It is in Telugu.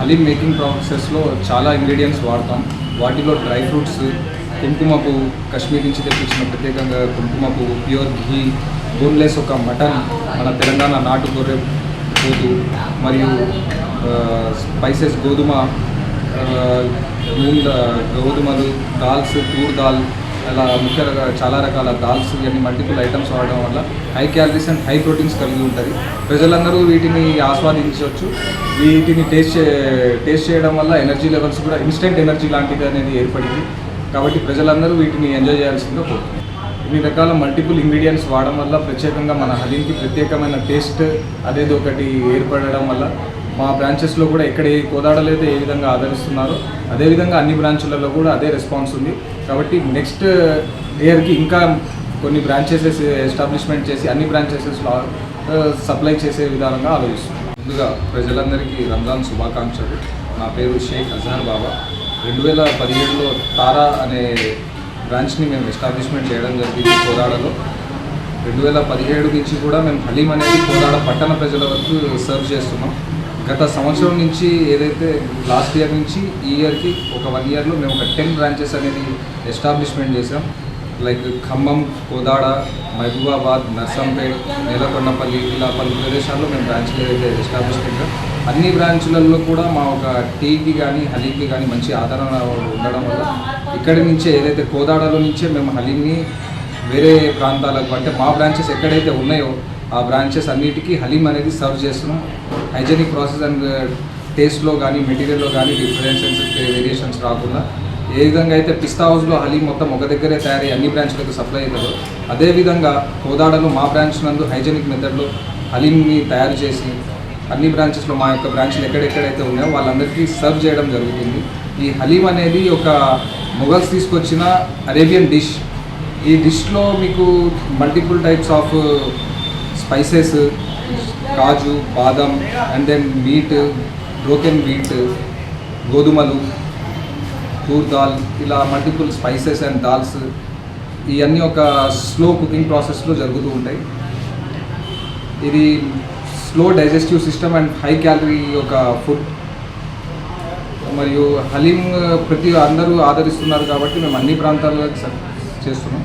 హలీం మేకింగ్ ప్రాసెస్లో చాలా ఇంగ్రీడియంట్స్ వాడతాం. వాటిలో డ్రై ఫ్రూట్స్, కుంకుమ పువ్వు, కాశ్మీర్ నుంచి తెప్పించిన ప్రత్యేకంగా కుంకుమ పువ్వు, ప్యూర్ ఘీ, బోన్లెస్ ఒక మటన్, మన తెలంగాణ నాటు గొర్రె పోతు, మరియు స్పైసెస్ గోధుమలు, దాల్స్, తూర్ దాల్, అలా ముఖ్యంగా చాలా రకాల దాల్స్, ఇవన్నీ మల్టిపుల్ ఐటమ్స్ వాడడం వల్ల high calories and high proteins కలిగి ఉంటుంది. ప్రజలందరూ వీటిని ఆస్వాదించవచ్చు. వీటిని టేస్ట్ చేయడం వల్ల ఎనర్జీ లెవెల్స్ కూడా ఇన్స్టెంట్ ఎనర్జీ లాంటిది అనేది ఏర్పడింది. కాబట్టి ప్రజలందరూ వీటిని ఎంజాయ్ చేయాల్సిందిగా కోరుతున్నాను. ఇన్ని రకాల మల్టిపుల్ ఇంగ్రీడియంట్స్ వాడడం వల్ల ప్రత్యేకంగా మన హలీంకి ప్రత్యేకమైన టేస్ట్ అనేది ఒకటి ఏర్పడడం వల్ల మా బ్రాంచెస్లో కూడా ఎక్కడ ఏ కోదాడలో అయితే ఏ విధంగా ఆదరిస్తున్నారో అదేవిధంగా అన్ని బ్రాంచులలో కూడా అదే రెస్పాన్స్ ఉంది. కాబట్టి నెక్స్ట్ ఇయర్కి ఇంకా కొన్ని బ్రాంచెస్ ఎస్టాబ్లిష్మెంట్ చేసి అన్ని బ్రాంచెసెస్లో సప్లై చేసే విధానంగా ఆలోచిస్తున్నాం. ముందుగా ప్రజలందరికీ రంజాన్ శుభాకాంక్షలు. నా పేరు షేక్ అజహర్ బాబా. 2017లో తారా అనే బ్రాంచ్ని మేము ఎస్టాబ్లిష్మెంట్ చేయడం జరిగింది కోదాడలో. 2017 నుంచి కూడా మేము హలీం అనేది కోదాడ పట్టణ ప్రజల వరకు సర్వ్ చేస్తున్నాం. గత సంవత్సరం నుంచి ఏదైతే లాస్ట్ ఇయర్ నుంచి ఈ ఇయర్కి ఒక 1 ఇయర్లో మేము ఒక 10 బ్రాంచెస్ అనేది ఎస్టాబ్లిష్మెంట్ చేసాం. లైక్ ఖమ్మం, కోదాడ, మహబూబాబాద్, నర్సంపేట్, నేలకొండపల్లి, ఇలా పలు ప్రదేశాల్లో మేము బ్రాంచ్లు ఏదైతే ఎస్టాబ్లిష్మెంట్ అన్ని బ్రాంచులలో కూడా మా ఒక టీకి కానీ హలీంకి కానీ మంచి ఆదరణ ఉండడం వల్ల ఇక్కడి నుంచే ఏదైతే కోదాడలో నుంచే మేము హలీంని వేరే ప్రాంతాలకు అంటే మా బ్రాంచెస్ ఎక్కడైతే ఉన్నాయో ఆ బ్రాంచెస్ అన్నిటికీ హలీం అనేది సర్వ్ చేస్తున్నాం. హైజెనిక్ ప్రాసెస్ అండ్ టేస్ట్లో కానీ మెటీరియల్లో కానీ వేరియేషన్స్ రాకుండా ఏ విధంగా అయితే పిస్తా హౌస్లో హలీం మొత్తం ఒక దగ్గరే తయారై అన్ని బ్రాంచ్లకు సప్లై అవుతుందో అదేవిధంగా కోదాడలో మా బ్రాంచ్ నందు హైజెనిక్ మెథడ్లో హలీంని తయారు చేసి అన్ని బ్రాంచెస్లో మా యొక్క బ్రాంచ్లు ఎక్కడెక్కడైతే ఉన్నాయో వాళ్ళందరికీ సర్వ్ చేయడం జరుగుతుంది. ఈ హలీం అనేది ఒక మొఘల్స్ తీసుకొచ్చిన అరేబియన్ డిష్. ఈ డిష్లో మీకు మల్టిపుల్ టైప్స్ ఆఫ్ స్పైసెస్, కాజు, బాదం, and then meat, broken wheat, గోధుమలు, తూర్ దాల్, ఇలా మల్టిపుల్ స్పైసెస్ అండ్ దాల్స్ ఇవన్నీ ఒక స్లో కుకింగ్ ప్రాసెస్లో జరుగుతూ ఉంటాయి. ఇది slow digestive system and high calorie ఒక ఫుడ్. మరియు హలీం అందరూ ఆదరిస్తున్నారు కాబట్టి మేము అన్ని ప్రాంతాల్లో చేస్తున్నాం.